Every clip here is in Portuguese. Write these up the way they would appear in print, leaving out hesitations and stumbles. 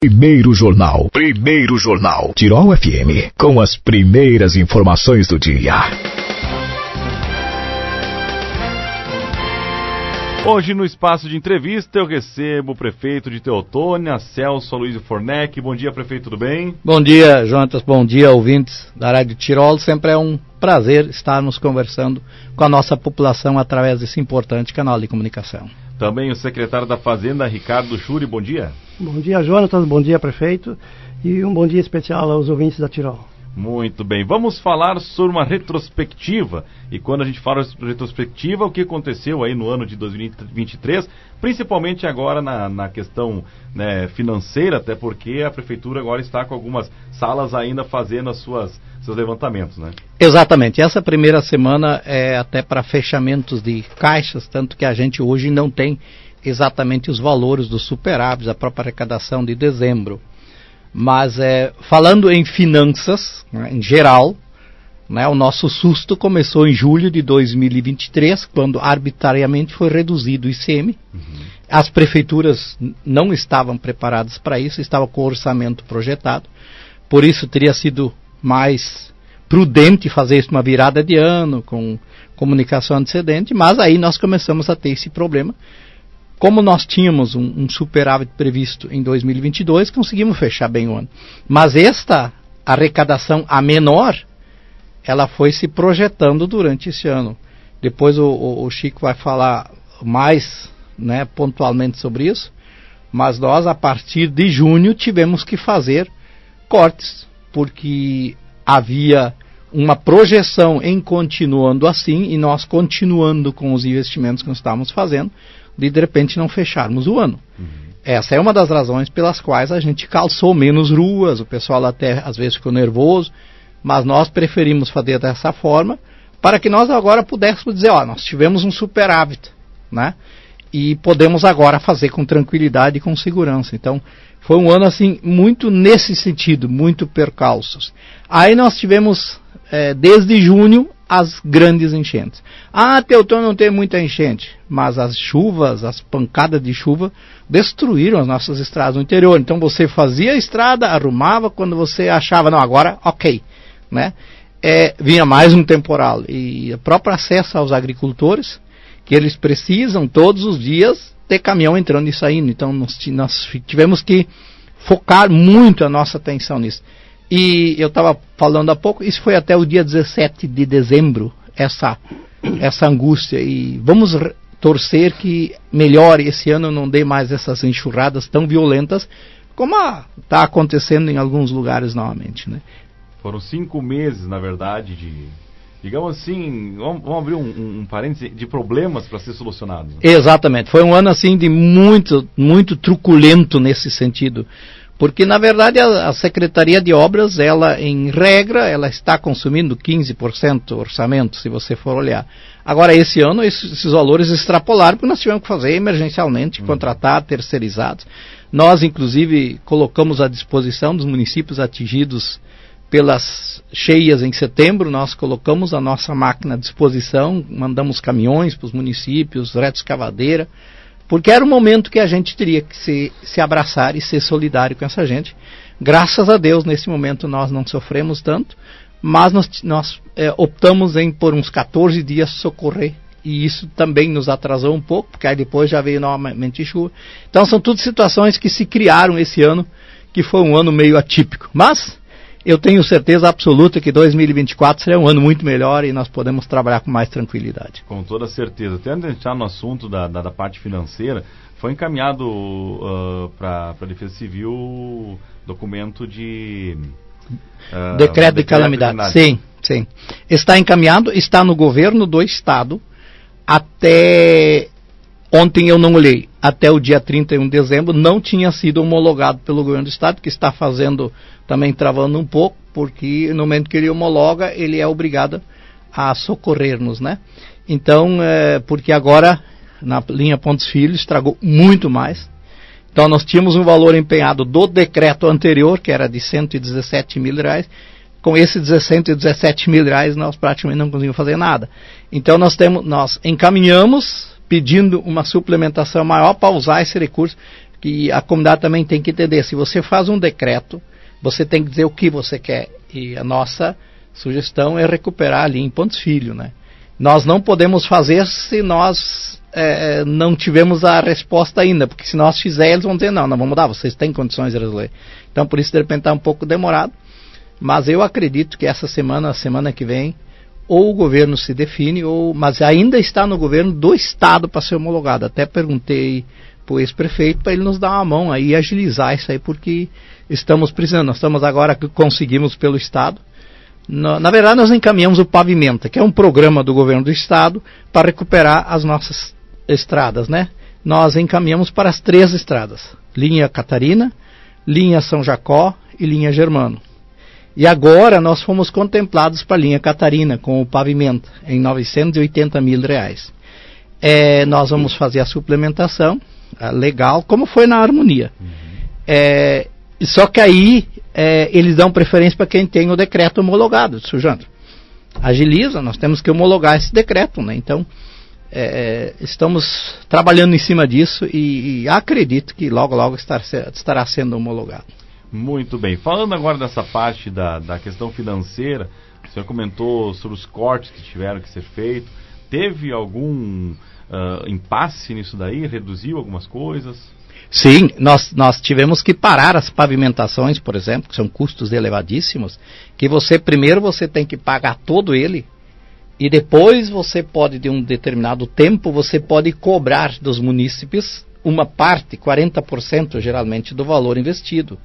Primeiro Jornal. Tirol FM, com as primeiras informações do dia. Hoje, no espaço de entrevista, eu recebo o prefeito de Teotônia, Celso Aloysio Fornec. Bom dia, prefeito, tudo bem? Bom dia, Jonatas. Bom dia, ouvintes da Rádio Tirol. Sempre é um prazer estarmos conversando com a nossa população através desse importante canal de comunicação. Também o secretário da Fazenda, Ricardo Schuri. Bom dia. Bom dia, Jonatas. Bom dia, prefeito. E um bom dia especial aos ouvintes da Tirol. Muito bem, vamos falar sobre uma retrospectiva. E quando a gente fala de retrospectiva, o que aconteceu aí no ano de 2023, principalmente agora na questão, né, financeira, até porque a prefeitura agora está com algumas salas ainda fazendo seus levantamentos, né? Exatamente, essa primeira semana é até para fechamentos de caixas, tanto que a gente hoje não tem exatamente os valores dos superávites, a própria arrecadação de dezembro. Mas falando em finanças, né, em geral, né, o nosso susto começou em julho de 2023, quando arbitrariamente foi reduzido o ICM. As prefeituras não estavam preparadas para isso, estavam com o orçamento projetado. Por isso teria sido mais prudente fazer isso uma virada de ano, com comunicação antecedente, mas aí nós começamos a ter esse problema. Como nós tínhamos um superávit previsto em 2022, conseguimos fechar bem o ano. Mas esta arrecadação, a menor, ela foi se projetando durante esse ano. Depois o Chico vai falar mais, né, pontualmente sobre isso. Mas nós, a partir de junho, tivemos que fazer cortes, porque havia uma projeção em continuando assim, e nós continuando com os investimentos que nós estávamos fazendo, de repente não fecharmos o ano. Essa é uma das razões pelas quais a gente calçou menos ruas, o pessoal até às vezes ficou nervoso, mas nós preferimos fazer dessa forma, para que nós agora pudéssemos dizer, nós tivemos um superávit, né? E podemos agora fazer com tranquilidade e com segurança. Então, foi um ano assim, muito nesse sentido, muito percalços. Aí nós tivemos, desde junho, as grandes enchentes. Teotônia não tem muita enchente, mas as chuvas, as pancadas de chuva destruíram as nossas estradas no interior. Então você fazia a estrada, arrumava, quando você achava, não, agora ok, né? Vinha mais um temporal. E o próprio acesso aos agricultores, que eles precisam todos os dias ter caminhão entrando e saindo. Então nós tivemos que focar muito a nossa atenção nisso. E eu estava falando há pouco, isso foi até o dia 17 de dezembro, essa angústia. E vamos torcer que melhore esse ano, não dê mais essas enxurradas tão violentas, como está acontecendo em alguns lugares novamente, né? Foram 5 meses, na verdade, digamos assim, vamos abrir um parêntese, de problemas para ser solucionados. Exatamente, foi um ano assim de muito, muito truculento nesse sentido. Porque, na verdade, a Secretaria de Obras, ela, em regra, ela está consumindo 15% do orçamento, se você for olhar. Agora, esse ano, esses valores extrapolaram, porque nós tivemos que fazer emergencialmente, contratar terceirizados. Nós, inclusive, colocamos à disposição dos municípios atingidos pelas cheias em setembro, nós colocamos a nossa máquina à disposição, mandamos caminhões para os municípios, retroescavadeira, porque era o momento que a gente teria que se abraçar e ser solidário com essa gente. Graças a Deus, nesse momento nós não sofremos tanto, mas nós optamos em por uns 14 dias socorrer, e isso também nos atrasou um pouco, porque aí depois já veio novamente chuva. Então são tudo situações que se criaram esse ano, que foi um ano meio atípico. Mas eu tenho certeza absoluta que 2024 será um ano muito melhor e nós podemos trabalhar com mais tranquilidade. Com toda certeza. Até antes de entrar no assunto da parte financeira, foi encaminhado para a Defesa Civil documento de... decreto de calamidade. Sim. Está encaminhado, está no governo do Estado. Até ontem eu não olhei. Até o dia 31 de dezembro não tinha sido homologado pelo governo do Estado, que está fazendo, também travando um pouco, porque no momento que ele homologa, ele é obrigado a socorrer-nos, né? Então, porque agora, na linha Pontes Filho, estragou muito mais. Então, nós tínhamos um valor empenhado do decreto anterior, que era de R$117 mil. Com esses R$117 mil, nós praticamente não conseguimos fazer nada. Então, nós encaminhamos pedindo uma suplementação maior para usar esse recurso. que a comunidade também tem que entender. Se você faz um decreto, você tem que dizer o que você quer. E a nossa sugestão é recuperar ali em Pontos Filho, né? Nós não podemos fazer se nós não tivemos a resposta ainda, porque se nós fizermos, eles vão dizer, não vamos mudar, vocês têm condições de resolver. Então, por isso, de repente, está um pouco demorado, mas eu acredito que essa semana, a semana que vem, ou o governo se define, mas ainda está no governo do Estado para ser homologado. Até perguntei para o ex-prefeito para ele nos dar uma mão aí e agilizar isso aí, porque estamos precisando. Nós estamos agora que conseguimos pelo Estado. Na verdade, nós encaminhamos o Pavimenta, que é um programa do governo do Estado para recuperar as nossas estradas, né? Nós encaminhamos para as 3 estradas: linha Catarina, linha São Jacó e linha Germano. E agora nós fomos contemplados para a linha Catarina com o Pavimenta em R$980 mil. Nós vamos fazer a suplementação legal, como foi na Harmonia. Só que aí eles dão preferência para quem tem o decreto homologado, Sujandro. Agiliza, nós temos que homologar esse decreto, né? Então, estamos trabalhando em cima disso e acredito que logo estará sendo homologado. Muito bem. Falando agora dessa parte da questão financeira, o senhor comentou sobre os cortes que tiveram que ser feitos. Teve algum impasse nisso daí? Reduziu algumas coisas? Sim, nós tivemos que parar as pavimentações, por exemplo, que são custos elevadíssimos, que primeiro você tem que pagar todo ele, e depois você pode, de um determinado tempo, você pode cobrar dos munícipes uma parte, 40% geralmente, do valor investido.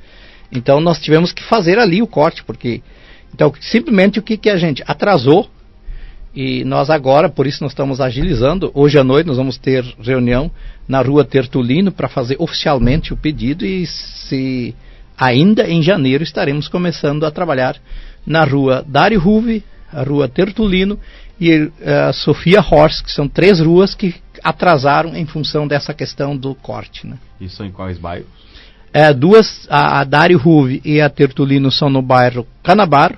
Então nós tivemos que fazer ali o corte, porque então simplesmente o que a gente atrasou, e nós agora, por isso nós estamos agilizando. Hoje à noite nós vamos ter reunião na Rua Tertulino para fazer oficialmente o pedido, e se ainda em janeiro estaremos começando a trabalhar na Rua Dário Ruve, a Rua Tertulino e a Sofia Horst, que são 3 ruas que atrasaram em função dessa questão do corte, né? E são em quais bairros? A Dário Ruve e a Tertulino são no bairro Canabaro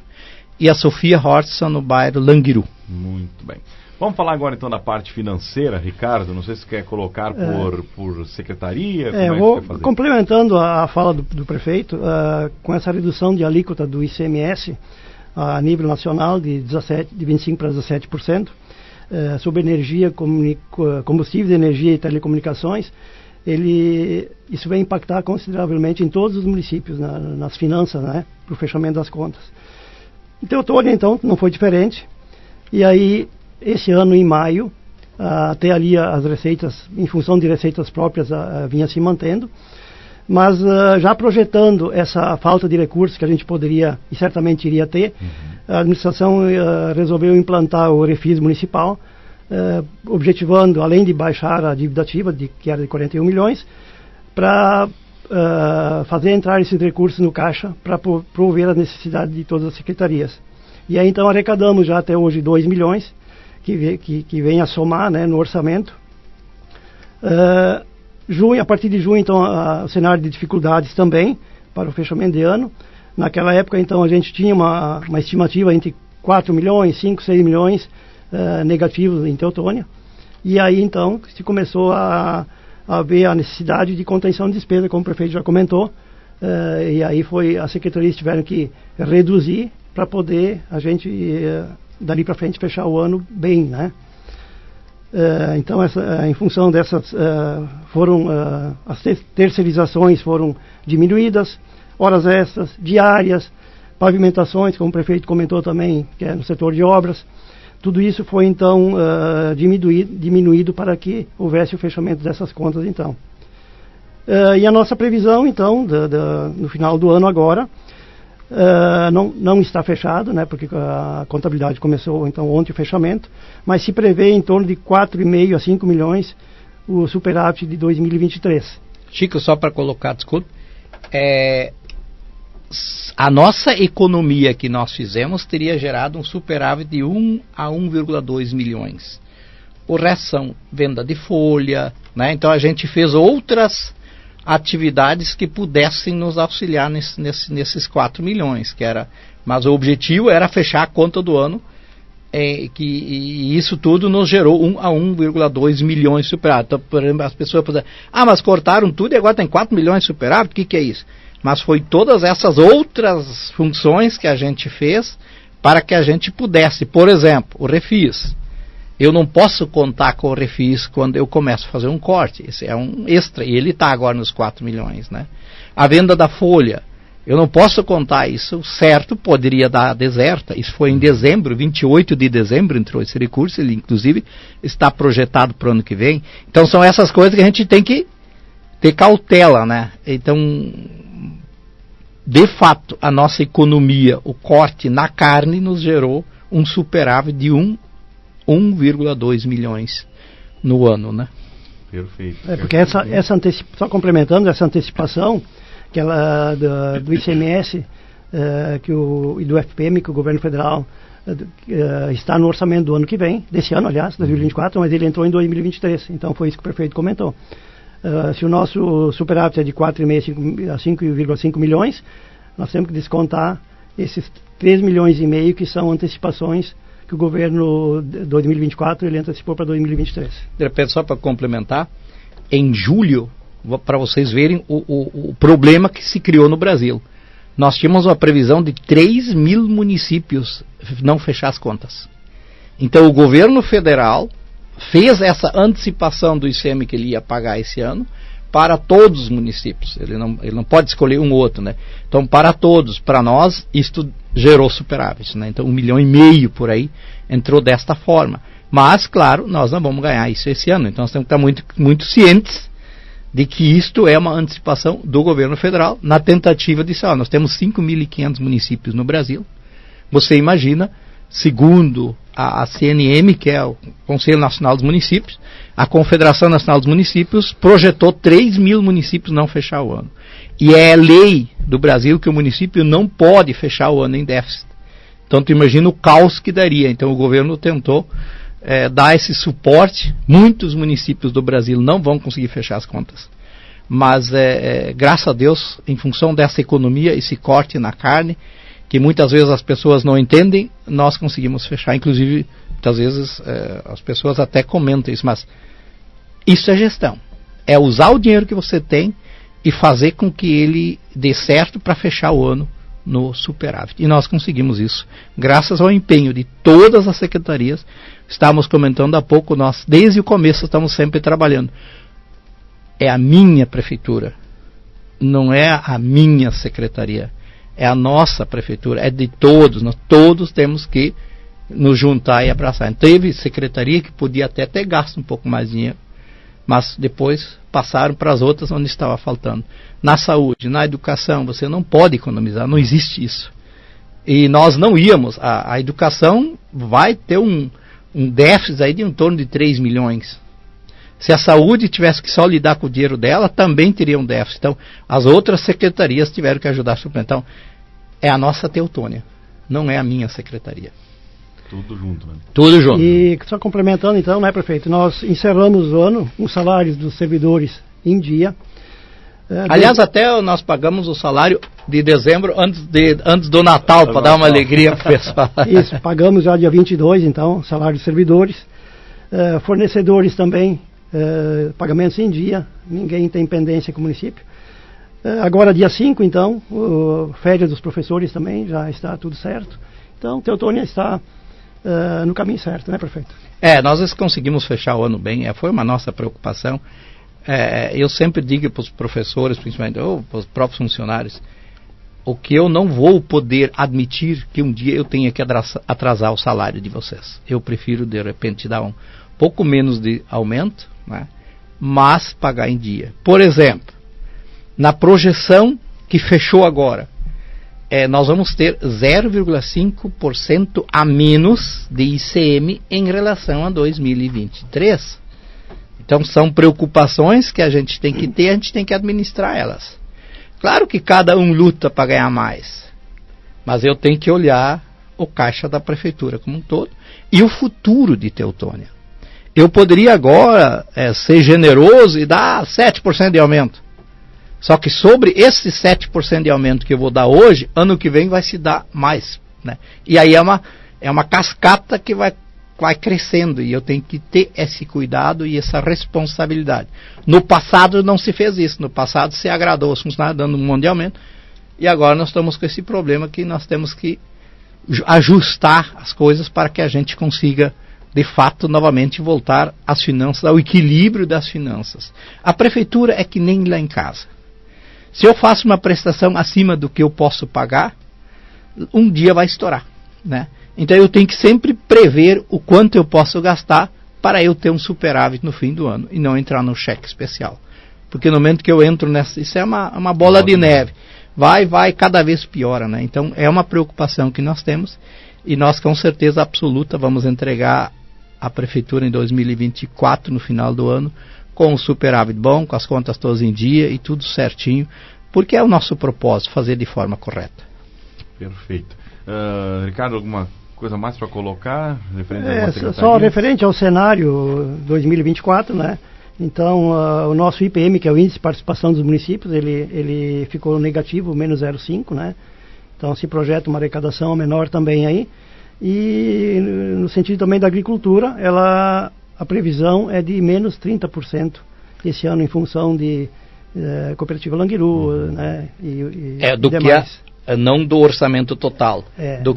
e a Sofia Horst são no bairro Languiru. Muito bem. Vamos falar agora então da parte financeira, Ricardo. Não sei se quer colocar por secretaria. Eu vou complementando a fala do prefeito, com essa redução de alíquota do ICMS a nível nacional de 25% para 17%, sobre energia, combustíveis, energia e telecomunicações. Isso vai impactar consideravelmente em todos os municípios, nas finanças, né, para o fechamento das contas. Então, então, não foi diferente. E aí, esse ano, em maio, até ali as receitas, em função de receitas próprias, vinha se mantendo. Mas já projetando essa falta de recursos que a gente poderia e certamente iria ter, a administração resolveu implantar o Refis municipal, objetivando, além de baixar a dívida ativa, que era de 41 milhões, para fazer entrar esses recursos no caixa para prover a necessidade de todas as secretarias. E aí então arrecadamos já até hoje 2 milhões, que vem a somar, né, no orçamento. A partir de junho, então, o cenário de dificuldades também para o fechamento de ano. Naquela época, então, a gente tinha uma estimativa entre 4 milhões, 5, 6 milhões negativos em Teutônia. E aí, então, se começou a ver a necessidade de contenção de despesa, como o prefeito já comentou. E aí as secretarias tiveram que reduzir para poder a gente, dali para frente, fechar o ano bem, né? Então, em função dessas, as terceirizações foram diminuídas, horas extras, diárias, pavimentações, como o prefeito comentou também, que é no setor de obras. Tudo isso foi, então, diminuído para que houvesse o fechamento dessas contas, então. E a nossa previsão, então, no final do ano agora, não está fechado, né, porque a contabilidade começou então ontem o fechamento, mas se prevê em torno de 4,5 a 5 milhões o superávit de 2023. Chico, só para colocar, desculpe, a nossa economia que nós fizemos teria gerado um superávit de 1 a 1,2 milhões. O resto são venda de folha, né? Então a gente fez outras atividades que pudessem nos auxiliar nesses 4 milhões, mas o objetivo era fechar a conta do ano e isso tudo nos gerou 1 a 1,2 milhões de superávit. Então, por exemplo, as pessoas podem dizer, mas cortaram tudo e agora tem 4 milhões de superávit, o que é isso? Mas foi todas essas outras funções que a gente fez para que a gente pudesse, por exemplo, o refis. Eu não posso contar com o refis quando eu começo a fazer um corte. Esse é um extra, e ele está agora nos 4 milhões. Né? A venda da folha, eu não posso contar isso certo, poderia dar deserta. Isso foi em dezembro, 28 de dezembro entrou esse recurso, ele inclusive está projetado para o ano que vem. Então são essas coisas que a gente tem que ter cautela, né? Então, de fato, a nossa economia, o corte na carne nos gerou um superávit de 1,2 milhões no ano, né? Perfeito. Porque só complementando essa antecipação que ela, do ICMS e do FPM, que o governo federal está no orçamento do ano que vem, desse ano, aliás, 2024, mas ele entrou em 2023, então foi isso que o prefeito comentou. Se o nosso superávit é de 4,5 a 5,5 milhões, nós temos que descontar esses 3 milhões e meio que são antecipações que o governo de 2024 ele antecipou para 2023. De repente, só para complementar, em julho, para vocês verem o problema que se criou no Brasil, nós tínhamos uma previsão de 3 mil municípios não fechar as contas. Então o governo federal fez essa antecipação do ICM que ele ia pagar esse ano para todos os municípios. Ele não pode escolher um ou outro, né? Então, para todos, para nós, isto gerou superávit, né? Então, 1,5 milhão por aí entrou desta forma. Mas, claro, nós não vamos ganhar isso esse ano. Então, nós temos que estar muito, muito cientes de que isto é uma antecipação do governo federal na tentativa de, nós temos 5.500 municípios no Brasil. Você imagina, segundo a CNM, que é o Conselho Nacional dos Municípios, a Confederação Nacional dos Municípios projetou 3 mil municípios não fechar o ano. E é lei do Brasil que o município não pode fechar o ano em déficit. Então, tu imagina o caos que daria. Então, o governo tentou dar esse suporte. Muitos municípios do Brasil não vão conseguir fechar as contas. Mas, graças a Deus, em função dessa economia, esse corte na carne, que muitas vezes as pessoas não entendem, nós conseguimos fechar. Inclusive, muitas vezes as pessoas até comentam isso, mas isso é gestão. É usar o dinheiro que você tem e fazer com que ele dê certo para fechar o ano no superávit. E nós conseguimos isso, graças ao empenho de todas as secretarias. Estávamos comentando há pouco, nós desde o começo estamos sempre trabalhando. É a minha prefeitura, não é a minha secretaria. É a nossa prefeitura, é de todos, nós todos temos que nos juntar e abraçar. Teve secretaria que podia até ter gasto um pouco mais de dinheiro, mas depois passaram para as outras onde estava faltando. Na saúde, na educação, você não pode economizar, não existe isso. E nós não íamos, a educação vai ter um déficit aí de em torno de 3 milhões. Se a saúde tivesse que só lidar com o dinheiro dela, também teria um déficit. Então, as outras secretarias tiveram que ajudar a suplementar. Então, é a nossa Teutônia, não é a minha secretaria. Tudo junto, né? Tudo junto. E só complementando então, né, prefeito? Nós encerramos o ano com os salários dos servidores em dia. Aliás, até nós pagamos o salário de dezembro antes do Natal, para dar uma alegria para o pessoal. Isso, pagamos já dia 22, então, salário dos servidores. Fornecedores também, pagamentos em dia, ninguém tem pendência com o município. Agora dia 5, então, férias dos professores também, já está tudo certo. Então, Teutônia está no caminho certo, né, prefeito? Nós conseguimos fechar o ano bem, foi uma nossa preocupação. Eu sempre digo para os professores, principalmente, ou para os próprios funcionários, o que eu não vou poder admitir que um dia eu tenha que atrasar o salário de vocês. Eu prefiro, de repente, dar um pouco menos de aumento, né, mas pagar em dia. Por exemplo, na projeção que fechou agora, nós vamos ter 0,5% a menos de ICM em relação a 2023. Então são preocupações que a gente tem que ter, a gente tem que administrar elas. Claro que cada um luta para ganhar mais, mas eu tenho que olhar o caixa da prefeitura como um todo e o futuro de Teutônia. Eu poderia agora ser generoso e dar 7% de aumento. Só que sobre esse 7% de aumento que eu vou dar hoje, ano que vem vai se dar mais, né? E aí é uma cascata que vai crescendo, e eu tenho que ter esse cuidado e essa responsabilidade. No passado não se fez isso, no passado se agradou os funcionários dando um monte de aumento, e agora nós estamos com esse problema que nós temos que ajustar as coisas para que a gente consiga, de fato, novamente voltar às finanças, ao equilíbrio das finanças. A prefeitura é que nem lá em casa. Se eu faço uma prestação acima do que eu posso pagar, um dia vai estourar, né? Então eu tenho que sempre prever o quanto eu posso gastar para eu ter um superávit no fim do ano e não entrar no cheque especial. Porque no momento que eu entro nessa, isso é uma bola de neve. Vai, cada vez piora, né? Então é uma preocupação que nós temos, e nós com certeza absoluta vamos entregar a prefeitura em 2024, no final do ano, com o superávit bom, com as contas todas em dia e tudo certinho, porque é o nosso propósito, fazer de forma correta. Perfeito. Ricardo, alguma coisa mais para colocar? Só referente ao cenário 2024, né? Então, o nosso IPM, que é o Índice de Participação dos Municípios, ele ficou negativo, menos 0,5, né? Então, se projeta uma arrecadação menor também aí. E no sentido também da agricultura, a previsão é de menos 30% esse ano, em função de Cooperativa Languiru, né? Do demais. Não do orçamento total,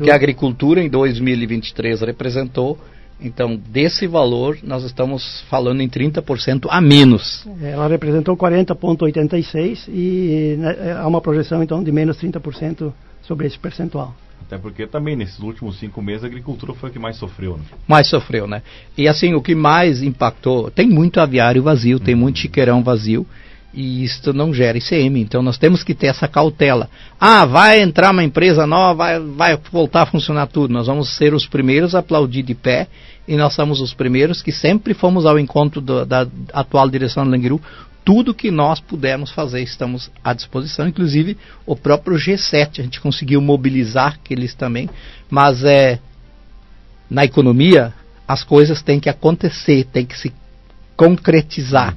que a agricultura em 2023 representou. Então, desse valor, nós estamos falando em 30% a menos. Ela representou 40,86 e há uma projeção, então, de menos 30% sobre esse percentual. Até porque também, nesses últimos 5 meses, a agricultura foi a que mais sofreu, né? Mais sofreu, né? E assim, o que mais impactou, tem muito aviário vazio, tem muito chiqueirão vazio, e isso não gera ICM, então nós temos que ter essa cautela. Vai entrar uma empresa nova, vai voltar a funcionar tudo. Nós vamos ser os primeiros a aplaudir de pé, e nós somos os primeiros que sempre fomos ao encontro da atual direção do Languiru. Tudo que nós pudermos fazer, estamos à disposição, inclusive o próprio G7, a gente conseguiu mobilizar eles também, mas na economia as coisas têm que acontecer, têm que se concretizar.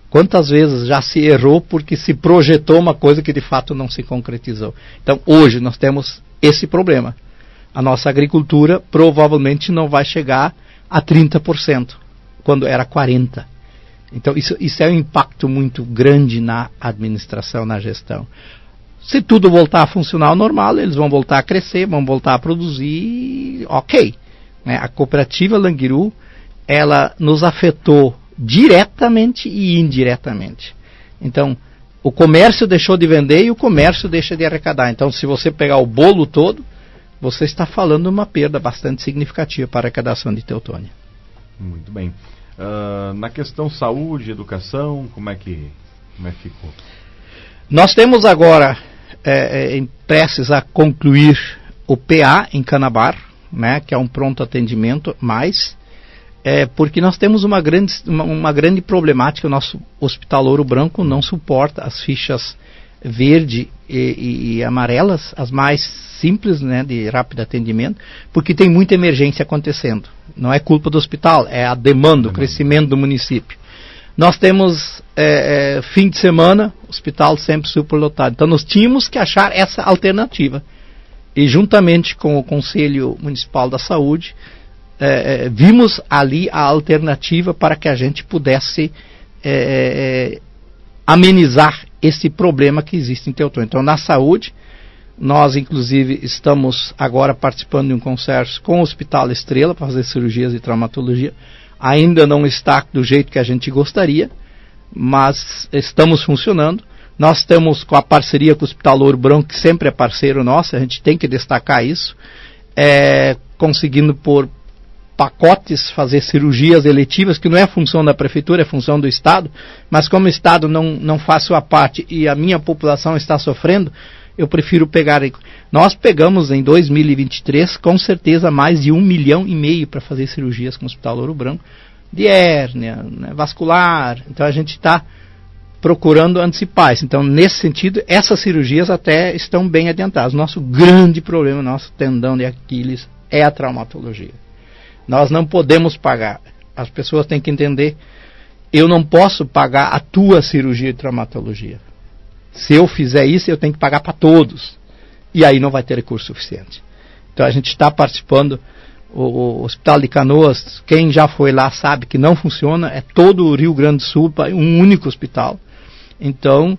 Quantas vezes já se errou porque se projetou uma coisa que de fato não se concretizou? Então hoje nós temos esse problema. A nossa agricultura provavelmente não vai chegar a 30%, quando era 40%. Então isso é um impacto muito grande na administração, na gestão. Se tudo voltar a funcionar ao normal, eles vão voltar a crescer, vão voltar a produzir, ok. Né? A cooperativa Languiru, ela nos afetou diretamente e indiretamente. Então, o comércio deixou de vender e o comércio deixa de arrecadar. Então, se você pegar o bolo todo, você está falando de uma perda bastante significativa para a arrecadação de Teutônia. Muito bem. Na questão saúde, educação, como é que ficou? Nós temos agora prestes a concluir o PA em Canabar, né, que é um pronto atendimento, mas porque nós temos uma grande problemática. O nosso Hospital Ouro Branco não suporta as fichas verde e amarelas, as mais simples, né, de rápido atendimento, porque tem muita emergência acontecendo. Não é culpa do hospital, é a demanda, o crescimento do município. Nós temos fim de semana, hospital sempre superlotado. Então nós tínhamos que achar essa alternativa. E juntamente com o Conselho Municipal da Saúde, vimos ali a alternativa para que a gente pudesse amenizar esse problema que existe em Teutônia. Então, na saúde, nós inclusive estamos agora participando de um consórcio com o Hospital Estrela para fazer cirurgias de traumatologia. Ainda não está do jeito que a gente gostaria, mas estamos funcionando. Nós estamos com a parceria com o Hospital Ouro Branco, que sempre é parceiro nosso, a gente tem que destacar isso, conseguindo por pacotes fazer cirurgias eletivas, que não é função da prefeitura, é função do Estado, mas como o Estado não faz sua parte e a minha população está sofrendo, eu prefiro pegar. Nós pegamos em 2023, com certeza, mais de 1,5 milhão para fazer cirurgias com o Hospital Ouro Branco, de hérnia, né, vascular. Então a gente está procurando antecipar isso. Então, nesse sentido, essas cirurgias até estão bem adiantadas. Nosso grande problema, nosso tendão de Aquiles, é a traumatologia. Nós não podemos pagar. As pessoas têm que entender, eu não posso pagar a tua cirurgia de traumatologia. Se eu fizer isso, eu tenho que pagar para todos. E aí não vai ter recurso suficiente. Então a gente está participando. O Hospital de Canoas, quem já foi lá sabe que não funciona, é todo o Rio Grande do Sul, um único hospital. Então,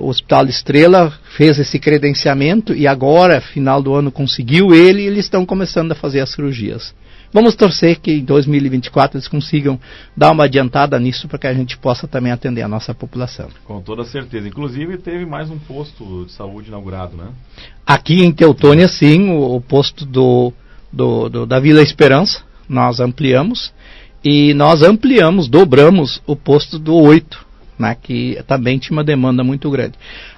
o Hospital Estrela fez esse credenciamento e agora, final do ano, conseguiu ele e eles estão começando a fazer as cirurgias. Vamos torcer que em 2024 eles consigam dar uma adiantada nisso para que a gente possa também atender a nossa população. Com toda certeza. Inclusive teve mais um posto de saúde inaugurado, né? Aqui em Teutônia, sim, o posto da Vila Esperança, nós ampliamos, e nós dobramos o posto do 8, né, que também tinha uma demanda muito grande.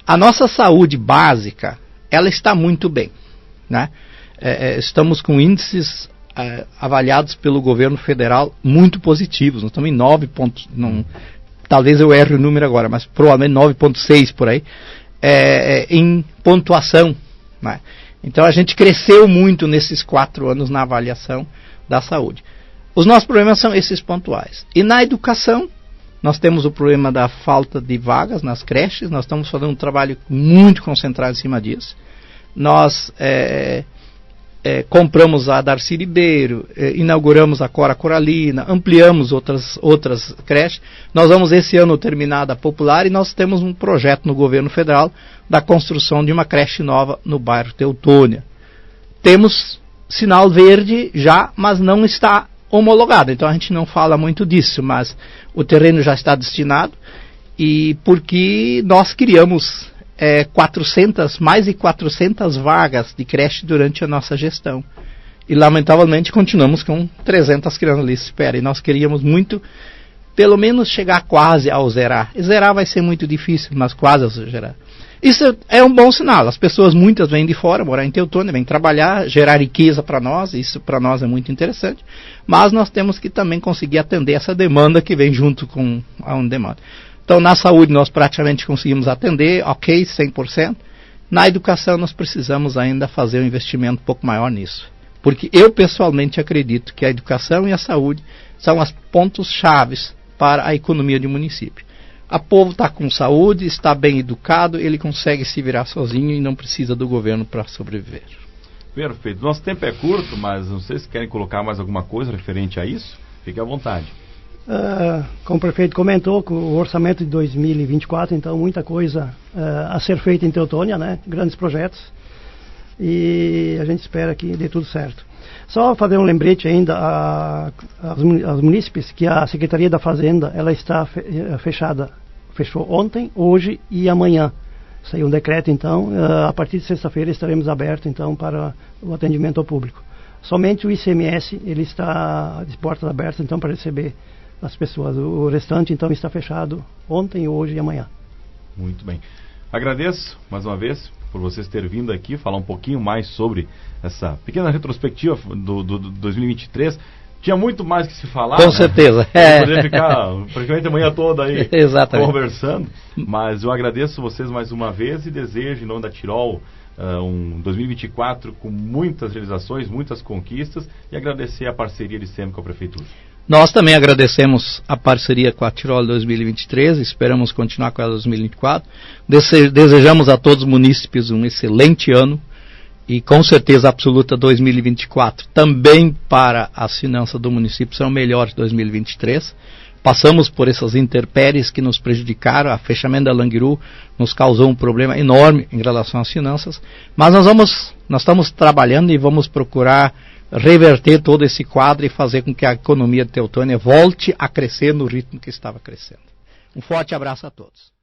A nossa saúde básica, ela está muito bem, né? Estamos com índices avaliados pelo governo federal muito positivos, nós estamos em 9 pontos, talvez eu erre o número agora, mas provavelmente 9,6 por aí, em pontuação, né? Então a gente cresceu muito nesses 4 anos na avaliação da saúde. Os nossos problemas são esses pontuais. E na educação, nós temos o problema da falta de vagas nas creches, nós estamos fazendo um trabalho muito concentrado em cima disso. Nós compramos a Darcy Ribeiro, inauguramos a Cora Coralina, ampliamos outras creches. Nós vamos esse ano terminar da Popular e nós temos um projeto no governo federal da construção de uma creche nova no bairro Teutônia. Temos sinal verde já, mas não está homologado, então a gente não fala muito disso, mas o terreno já está destinado e porque nós criamos mais de 400 vagas de creche durante a nossa gestão. E, lamentavelmente, continuamos com 300 crianças ali à espera. E nós queríamos muito, pelo menos, chegar quase ao zerar. E zerar vai ser muito difícil, mas quase ao zerar. Isso é um bom sinal. As pessoas, muitas, vêm de fora, morar em Teutônia, vêm trabalhar, gerar riqueza para nós. Isso, para nós, é muito interessante. Mas nós temos que também conseguir atender essa demanda que vem junto com a demanda. Então, na saúde, nós praticamente conseguimos atender, ok, 100%. Na educação, nós precisamos ainda fazer um investimento um pouco maior nisso. Porque eu, pessoalmente, acredito que a educação e a saúde são os pontos chaves para a economia de um município. O povo está com saúde, está bem educado, ele consegue se virar sozinho e não precisa do governo para sobreviver. Perfeito. Nosso tempo é curto, mas não sei se querem colocar mais alguma coisa referente a isso. Fique à vontade. Como o prefeito comentou, com o orçamento de 2024, então muita coisa a ser feita em Teutônia, né? Grandes projetos, e a gente espera que dê tudo certo. Só fazer um lembrete ainda aos munícipes que a Secretaria da Fazenda ela está fechou ontem, hoje e amanhã. Saiu um decreto, então, a partir de sexta-feira estaremos abertos então para o atendimento ao público. Somente o ICMS ele está de portas abertas então para receber as pessoas. O restante, então, está fechado ontem, hoje e amanhã. Muito bem. Agradeço, mais uma vez, por vocês terem vindo aqui falar um pouquinho mais sobre essa pequena retrospectiva do 2023. Tinha muito mais que se falar. Com certeza. Poderia ficar praticamente a manhã toda aí conversando. Mas eu agradeço vocês mais uma vez e desejo, em nome da Tirol, um 2024 com muitas realizações, muitas conquistas, e agradecer a parceria de sempre com a Prefeitura. Nós também agradecemos a parceria com a Tirol 2023, esperamos continuar com ela 2024. Desejamos a todos os munícipes um excelente ano e com certeza absoluta 2024 também para as finanças do município serão melhores que 2023. Passamos por essas intempéries que nos prejudicaram, a fechamento da Languiru nos causou um problema enorme em relação às finanças, mas nós estamos trabalhando e vamos procurar reverter todo esse quadro e fazer com que a economia de Teutônia volte a crescer no ritmo que estava crescendo. Um forte abraço a todos.